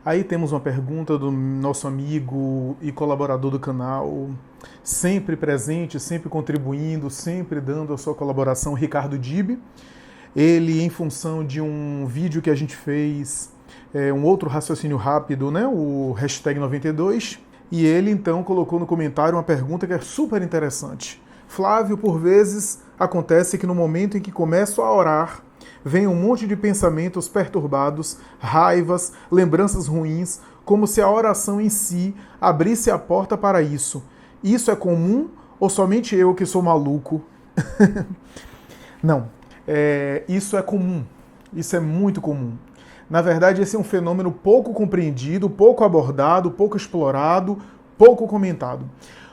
Aí temos uma pergunta do nosso amigo e colaborador do canal, sempre presente, sempre contribuindo, sempre dando a sua colaboração, Ricardo Dib. Ele, em função de um vídeo que a gente fez, um outro raciocínio rápido, né, o hashtag 92, e ele então colocou no comentário uma pergunta que é super interessante. Flávio, por vezes acontece que no momento em que começo a orar, vem um monte de pensamentos perturbados, raivas, lembranças ruins, como se a oração em si abrisse a porta para isso. Isso é comum ou somente eu que sou maluco? Não, isso é comum, isso é muito comum. Na verdade, esse é um fenômeno pouco compreendido, pouco abordado, pouco explorado, pouco comentado.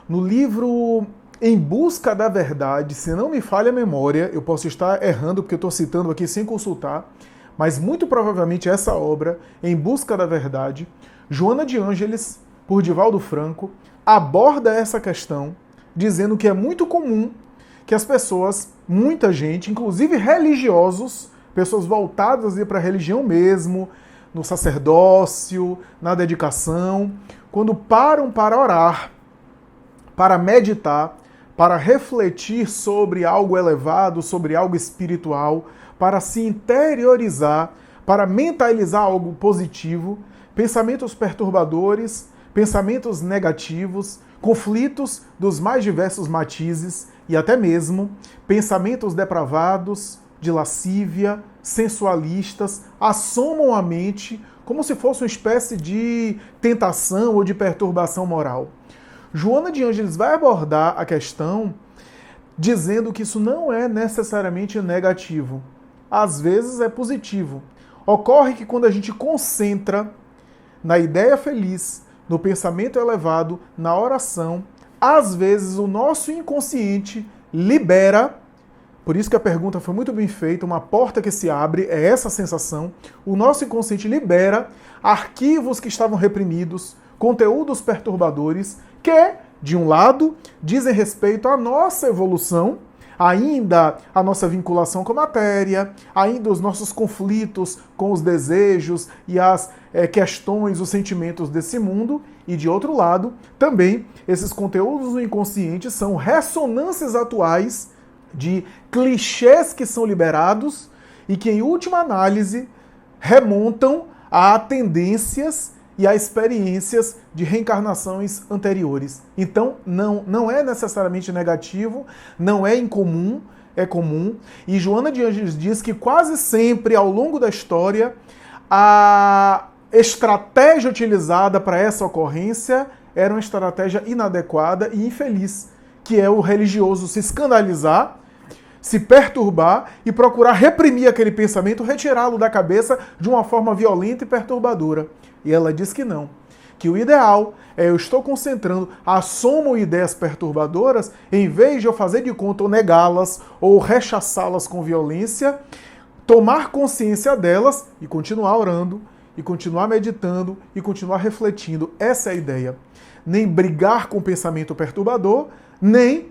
No livro Em Busca da Verdade, se não me falha a memória, eu posso estar errando porque eu estou citando aqui sem consultar, mas muito provavelmente essa obra, Em Busca da Verdade, Joana de Ângeles, por Divaldo Franco, aborda essa questão, dizendo que é muito comum que as pessoas, muita gente, inclusive religiosos, pessoas voltadas para a religião mesmo, no sacerdócio, na dedicação, quando param para orar, para meditar, para refletir sobre algo elevado, sobre algo espiritual, para se interiorizar, para mentalizar algo positivo, pensamentos perturbadores, pensamentos negativos, conflitos dos mais diversos matizes e até mesmo pensamentos depravados, de lascívia, sensualistas, assomam a mente como se fosse uma espécie de tentação ou de perturbação moral. Joana de Ângeles vai abordar a questão dizendo que isso não é necessariamente negativo. Às vezes é positivo. Ocorre que quando a gente concentra na ideia feliz, no pensamento elevado, na oração, às vezes o nosso inconsciente libera, por isso que a pergunta foi muito bem feita, uma porta que se abre, é essa sensação, o nosso inconsciente libera arquivos que estavam reprimidos, conteúdos perturbadores, que, de um lado, dizem respeito à nossa evolução, ainda a nossa vinculação com a matéria, ainda os nossos conflitos com os desejos e as questões, os sentimentos desse mundo, e de outro lado, também esses conteúdos do inconsciente são ressonâncias atuais de clichês que são liberados e que, em última análise, remontam a tendências e a experiências de reencarnações anteriores. Então, não é necessariamente negativo, não é incomum, é comum. E Joana de Ângeles diz que quase sempre, ao longo da história, a estratégia utilizada para essa ocorrência era uma estratégia inadequada e infeliz, que é o religioso se escandalizar, se perturbar e procurar reprimir aquele pensamento, retirá-lo da cabeça de uma forma violenta e perturbadora. E ela diz que não. Que o ideal é eu estou concentrando, assumo ideias perturbadoras, em vez de eu fazer de conta ou negá-las ou rechaçá-las com violência, tomar consciência delas e continuar orando, e continuar meditando, e continuar refletindo. Essa é a ideia. Nem brigar com o pensamento perturbador, nem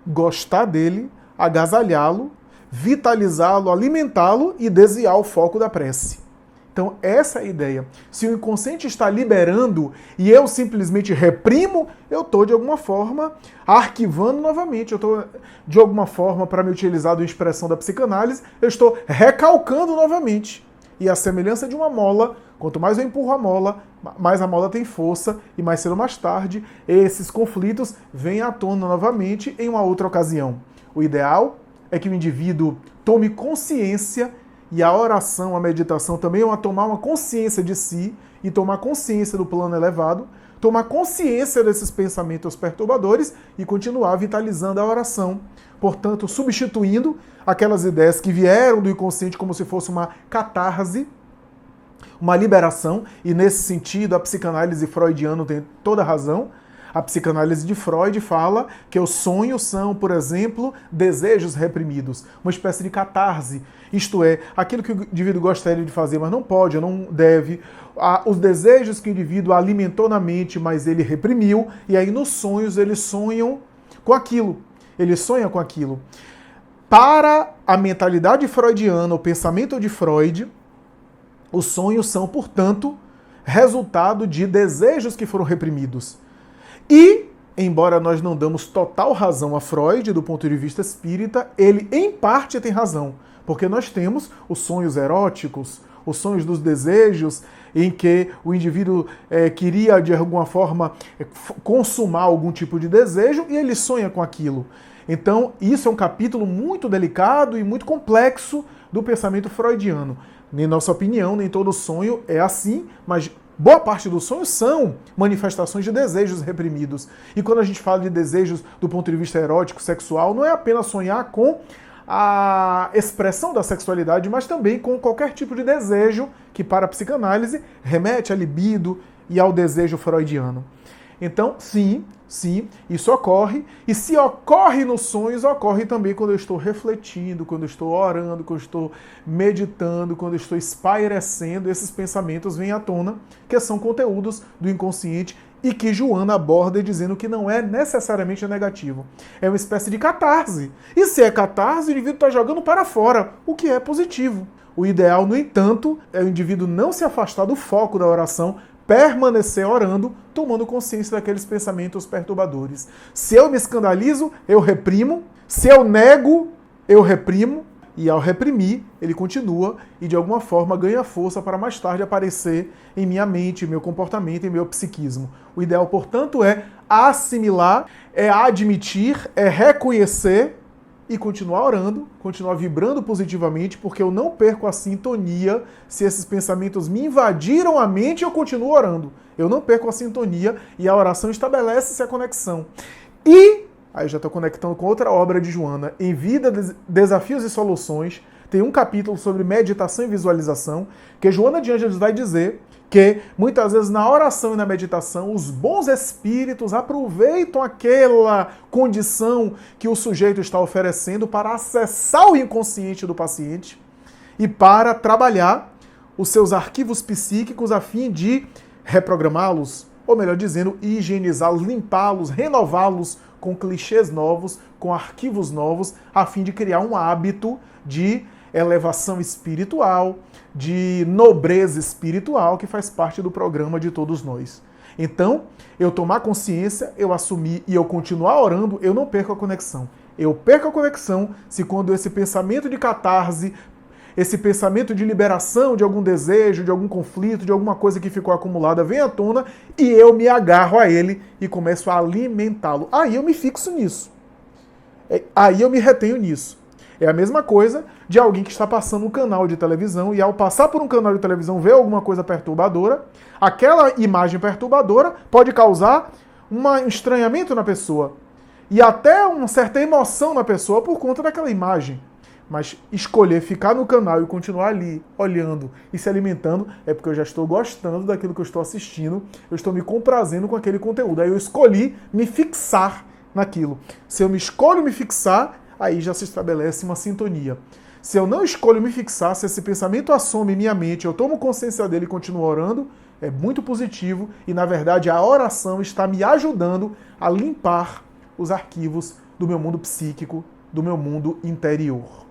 gostar dele, agasalhá-lo, vitalizá-lo, alimentá-lo e desviar o foco da prece. Então, essa é a ideia. Se o inconsciente está liberando e eu simplesmente reprimo, eu estou, de alguma forma, arquivando novamente. Eu estou, de alguma forma, para me utilizar da expressão da psicanálise, eu estou recalcando novamente. E a semelhança de uma mola, quanto mais eu empurro a mola, mais a mola tem força e mais cedo ou mais tarde, esses conflitos vêm à tona novamente em uma outra ocasião. O ideal é que o indivíduo tome consciência, e a oração, a meditação também é tomar uma consciência de si e tomar consciência do plano elevado, tomar consciência desses pensamentos perturbadores e continuar vitalizando a oração. Portanto, substituindo aquelas ideias que vieram do inconsciente como se fosse uma catarse, uma liberação, e nesse sentido a psicanálise freudiana tem toda a razão. A psicanálise de Freud fala que os sonhos são, por exemplo, desejos reprimidos, uma espécie de catarse, isto é, aquilo que o indivíduo gostaria de fazer, mas não pode, não deve, os desejos que o indivíduo alimentou na mente, mas ele reprimiu, e aí nos sonhos eles sonham com aquilo, ele sonha com aquilo. Para a mentalidade freudiana, o pensamento de Freud, os sonhos são, portanto, resultado de desejos que foram reprimidos. E, embora nós não damos total razão a Freud do ponto de vista espírita, ele em parte tem razão, porque nós temos os sonhos eróticos, os sonhos dos desejos, em que o indivíduo queria de alguma forma consumar algum tipo de desejo e ele sonha com aquilo. Então, isso é um capítulo muito delicado e muito complexo do pensamento freudiano. Em nossa opinião, nem todo sonho é assim, mas boa parte dos sonhos são manifestações de desejos reprimidos. E quando a gente fala de desejos do ponto de vista erótico, sexual, não é apenas sonhar com a expressão da sexualidade, mas também com qualquer tipo de desejo que, para a psicanálise, remete à libido e ao desejo freudiano. Então, sim, isso ocorre. E se ocorre nos sonhos, ocorre também quando eu estou refletindo, quando eu estou orando, quando eu estou meditando, quando eu estou espairecendo, esses pensamentos vêm à tona, que são conteúdos do inconsciente e que Joana aborda dizendo que não é necessariamente negativo. É uma espécie de catarse. E se é catarse, o indivíduo está jogando para fora, o que é positivo. O ideal, no entanto, é o indivíduo não se afastar do foco da oração, permanecer orando, tomando consciência daqueles pensamentos perturbadores. Se eu me escandalizo, eu reprimo. Se eu nego, eu reprimo. E ao reprimir, ele continua e de alguma forma ganha força para mais tarde aparecer em minha mente, meu comportamento e meu psiquismo. O ideal, portanto, é assimilar, é admitir, é reconhecer e continuar orando, continuar vibrando positivamente, porque eu não perco a sintonia. Se esses pensamentos me invadiram a mente, eu continuo orando. Eu não perco a sintonia e a oração estabelece essa conexão. E aí já estou conectando com outra obra de Joana, Em Vida, Desafios e Soluções. Tem um capítulo sobre meditação e visualização, que Joana de Ângeles vai dizer que muitas vezes na oração e na meditação os bons espíritos aproveitam aquela condição que o sujeito está oferecendo para acessar o inconsciente do paciente e para trabalhar os seus arquivos psíquicos a fim de reprogramá-los, ou melhor dizendo, higienizá-los, limpá-los, renová-los com clichês novos, com arquivos novos, a fim de criar um hábito de elevação espiritual, de nobreza espiritual, que faz parte do programa de todos nós. Então, eu tomar consciência, eu assumir e eu continuar orando, eu não perco a conexão. Eu perco a conexão se quando esse pensamento de catarse, esse pensamento de liberação de algum desejo, de algum conflito, de alguma coisa que ficou acumulada vem à tona e eu me agarro a ele e começo a alimentá-lo. Aí eu me fixo nisso. Aí eu me retenho nisso. É a mesma coisa de alguém que está passando um canal de televisão e ao passar por um canal de televisão ver alguma coisa perturbadora, aquela imagem perturbadora pode causar um estranhamento na pessoa e até uma certa emoção na pessoa por conta daquela imagem. Mas escolher ficar no canal e continuar ali, olhando e se alimentando, é porque eu já estou gostando daquilo que eu estou assistindo, eu estou me comprazendo com aquele conteúdo. Aí eu escolhi me fixar naquilo. Se eu me escolho me fixar, aí já se estabelece uma sintonia. Se eu não escolho me fixar, se esse pensamento assome em minha mente, eu tomo consciência dele e continuo orando, é muito positivo e, na verdade, a oração está me ajudando a limpar os arquivos do meu mundo psíquico, do meu mundo interior.